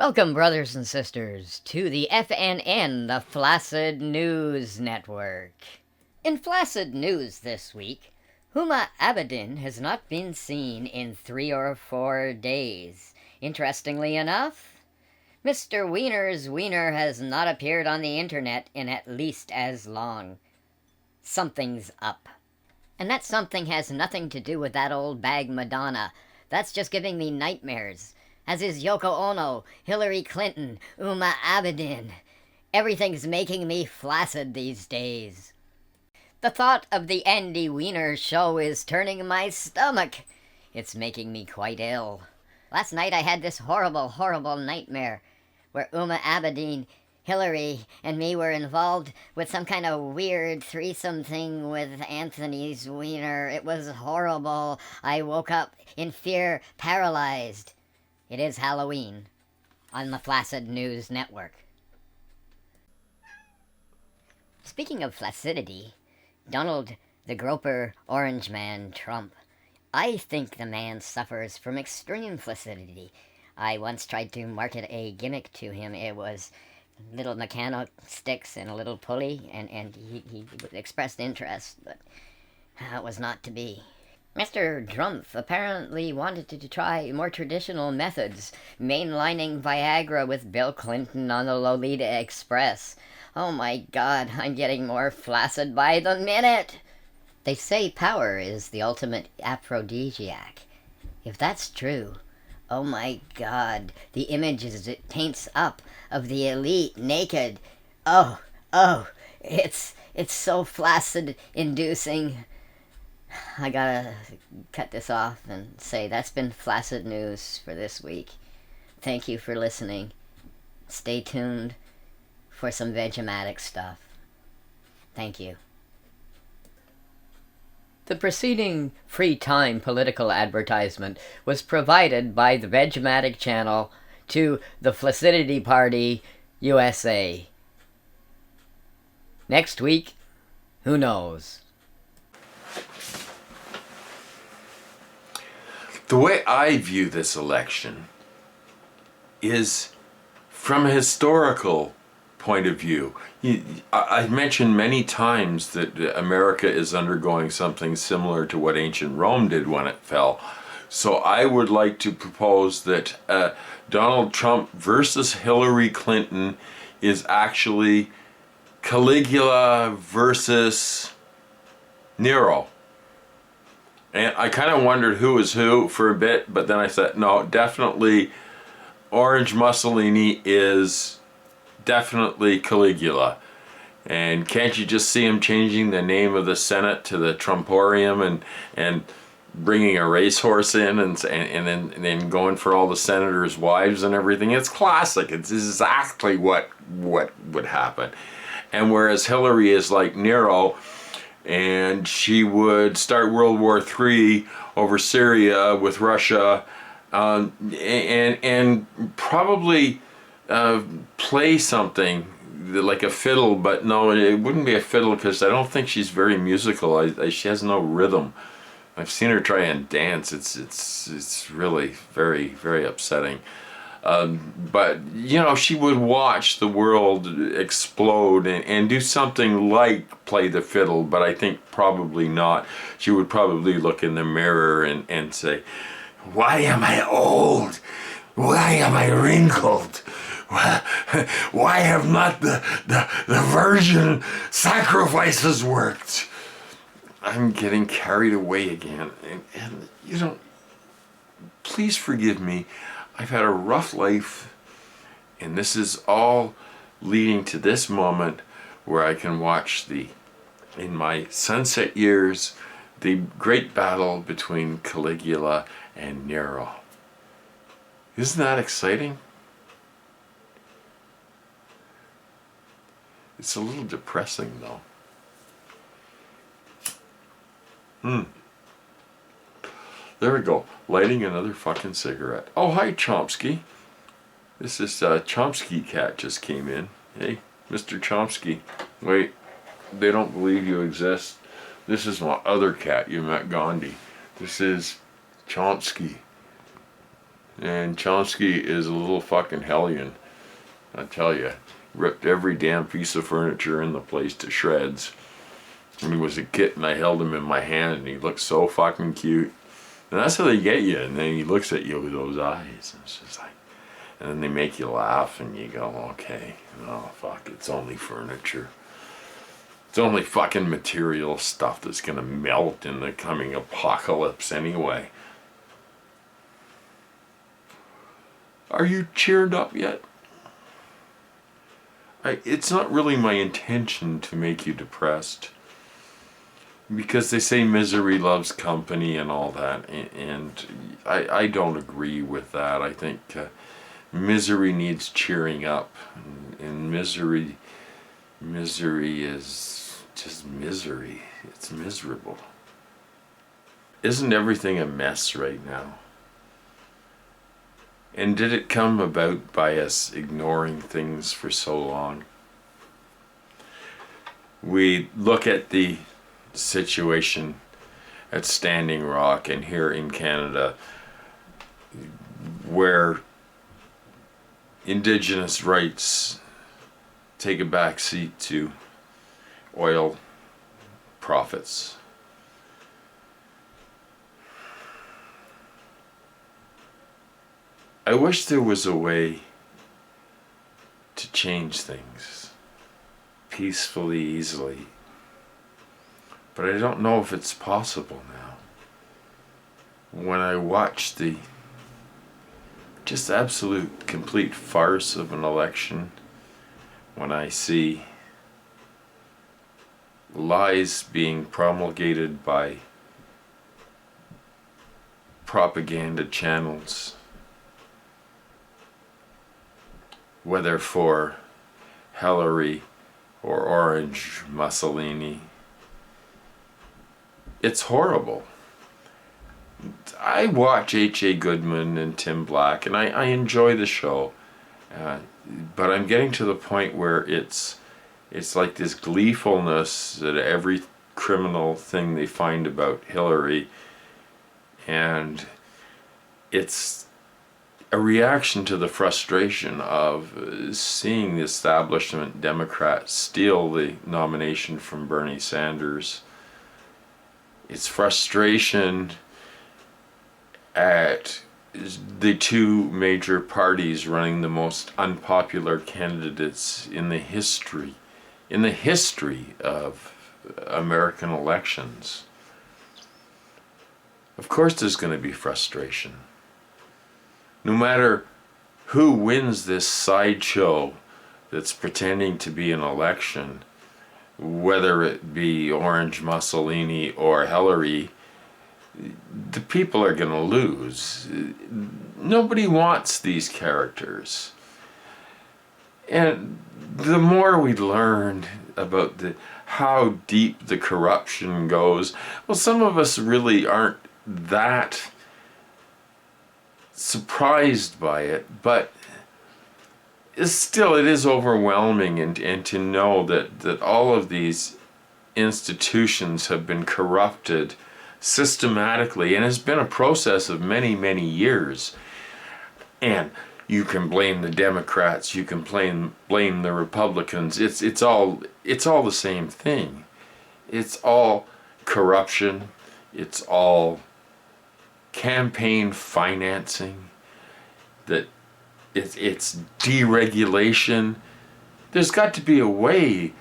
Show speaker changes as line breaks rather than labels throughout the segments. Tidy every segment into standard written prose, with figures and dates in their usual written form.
Welcome, brothers and sisters, to the FNN, the Flaccid News Network. In Flaccid News this week, Huma Abedin has not been seen in 3 or 4 days. Interestingly enough, Mr. Wiener's wiener has not appeared on the internet in at least as long. Something's up. And that something has nothing to do with that old bag Madonna. That's just giving me nightmares. As is Yoko Ono, Hillary Clinton, Huma Abedin. Everything's making me flaccid these days. The thought of the Andy Weiner show is turning my stomach. It's making me quite ill. Last night I had this horrible, horrible nightmare where Huma Abedin, Hillary, and me were involved with some kind of weird threesome thing with Anthony's wiener. It was horrible. I woke up in fear, paralyzed. It is Halloween on the Flaccid News Network. Speaking of flaccidity, Donald the Groper Orange Man Trump. I think the man suffers from extreme flaccidity. I once tried to market a gimmick to him. It was little mechanical sticks and a little pulley, and he expressed interest, but it was not to be. Mr. Drumpf apparently wanted to try more traditional methods, mainlining Viagra with Bill Clinton on the Lolita Express. Oh my God, I'm getting more flaccid by the minute! They say power is the ultimate aphrodisiac. If that's true, oh my God, the images it paints up of the elite naked. Oh, it's so flaccid-inducing. I gotta cut this off and say that's been Flaccid News for this week. Thank you for listening. Stay tuned for some Vegematic stuff. Thank you. The preceding free time political advertisement was provided by the Vegematic channel to the Flaccidity Party USA. Next week, who knows?
The way I view this election is from a historical point of view. I've mentioned many times that America is undergoing something similar to what ancient Rome did when it fell. So I would like to propose that Donald Trump versus Hillary Clinton is actually Caligula versus Nero. And I kind of wondered who was who for a bit, but then I said, no, definitely Orange Mussolini is definitely Caligula. And can't you just see him changing the name of the Senate to the Trumporium and bringing a racehorse in and then going for all the senators' wives and everything? It's classic. It's exactly what would happen. And whereas Hillary is like Nero, and she would start World War III over Syria with Russia, and probably play something like a fiddle, but no, it wouldn't be a fiddle because I don't think she's very musical. She has no rhythm. I've seen her try and dance. It's really very, very upsetting. But you know, she would watch the world explode and do something like play the fiddle, but I think probably not. She would probably look in the mirror and say, "Why am I old? Why am I wrinkled? Why have not the virgin sacrifices worked?" I'm getting carried away again, and you know, please forgive me. I've had a rough life, and this is all leading to this moment where I can watch in my sunset years, the great battle between Caligula and Nero. Isn't that exciting? It's a little depressing, though. There we go. Lighting another fucking cigarette. Oh, hi, Chomsky. This is Chomsky cat just came in. Hey, Mr. Chomsky. Wait, they don't believe you exist. This is my other cat you met, Gandhi. This is Chomsky. And Chomsky is a little fucking hellion, I tell you. Ripped every damn piece of furniture in the place to shreds. When he was a kid and I held him in my hand and he looked so fucking cute. And that's how they get you. And then he looks at you with those eyes. And it's just like, and then they make you laugh and you go, okay, oh fuck, it's only furniture. It's only fucking material stuff that's gonna melt in the coming apocalypse anyway. Are you cheered up yet? It's not really my intention to make you depressed. Because they say misery loves company and all that. And I don't agree with that. I think misery needs cheering up. And misery is just misery. It's miserable. Isn't everything a mess right now? And did it come about by us ignoring things for so long? We look at the situation at Standing Rock and here in Canada, where Indigenous rights take a back seat to oil profits. I wish there was a way to change things peacefully, easily. But I don't know if it's possible now. When I watch the just absolute complete farce of an election, when I see lies being promulgated by propaganda channels, whether for Hillary or Orange Mussolini, it's horrible. I watch H.A. Goodman and Tim Black, and I enjoy the show, but I'm getting to the point where it's like this gleefulness at every criminal thing they find about Hillary, and it's a reaction to the frustration of seeing the establishment Democrats steal the nomination from Bernie Sanders. It's frustration at the two major parties running the most unpopular candidates in the history of American elections. Of course there's going to be frustration. No matter who wins this sideshow that's pretending to be an election, whether it be Orange Mussolini or Hillary, the people are going to lose. Nobody wants these characters. And the more we learn about how deep the corruption goes, well, some of us really aren't that surprised by it, but still it is overwhelming, and to know that all of these institutions have been corrupted systematically, and it's been a process of many years. And you can blame the Democrats, you can blame the Republicans. It's all the same thing. It's all corruption. It's all campaign financing. That it's deregulation. There's got to be a way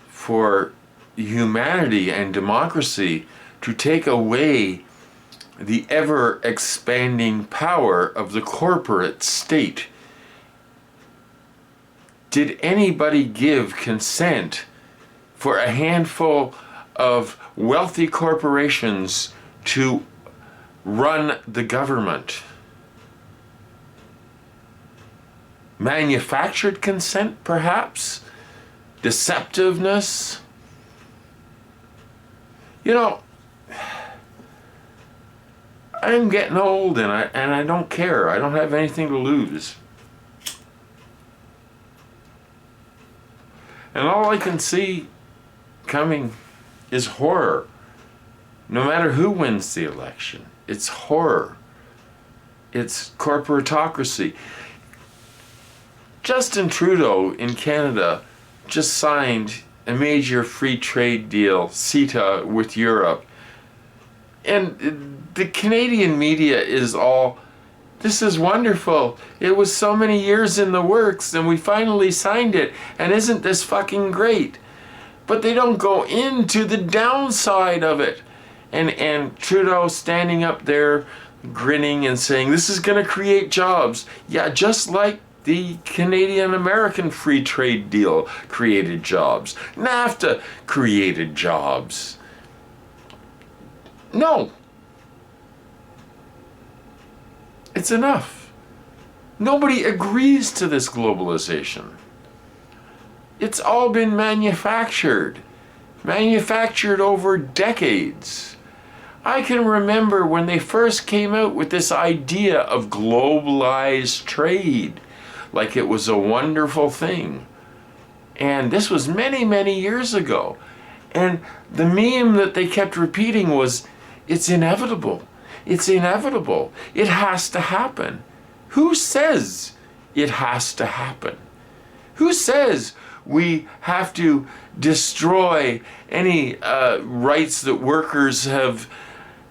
for humanity and democracy to take away the ever-expanding power of the corporate state. Did anybody give consent for a handful of wealthy corporations to run the government? Manufactured consent, perhaps? Deceptiveness? You know, I'm getting old, and I don't care. I don't have anything to lose. And all I can see coming is horror. No matter who wins the election, it's horror. It's corporatocracy. Justin Trudeau in Canada just signed a major free trade deal, CETA, with Europe. And the Canadian media is all, this is wonderful. It was so many years in the works and we finally signed it. And isn't this fucking great? But they don't go into the downside of it. And Trudeau standing up there grinning and saying, this is going to create jobs. Yeah, just like the Canadian-American free trade deal created jobs. NAFTA created jobs. No. It's enough. Nobody agrees to this globalization. It's all been manufactured over decades. I can remember when they first came out with this idea of globalized trade, like it was a wonderful thing. And this was many, many years ago. And the meme that they kept repeating was, it's inevitable. It's inevitable. It has to happen. Who says it has to happen? Who says we have to destroy any rights that workers have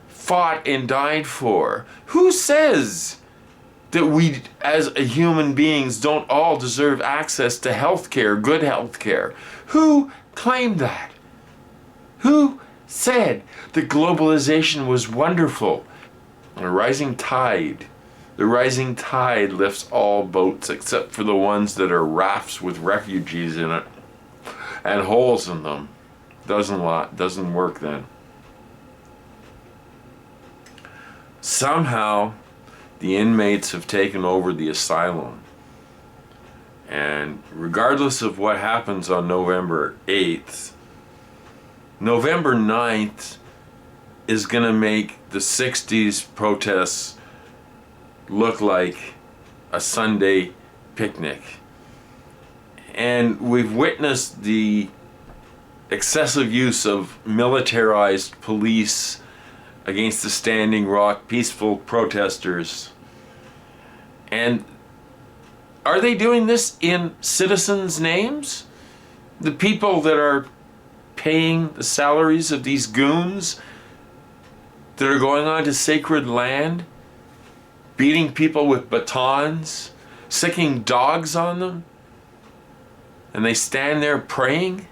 fought and died for? Who says that we as human beings don't all deserve access to health care, good health care? Who claimed that? Who said that globalization was wonderful? The rising tide lifts all boats except for the ones that are rafts with refugees in it and holes in them. Doesn't work then. Somehow the inmates have taken over the asylum. And regardless of what happens on November 8th, November 9th is going to make the 60s protests look like a Sunday picnic. And we've witnessed the excessive use of militarized police against the Standing Rock peaceful protesters. And are they doing this in citizens' names? The people that are paying the salaries of these goons that are going on to sacred land, beating people with batons, sicking dogs on them, and they stand there praying?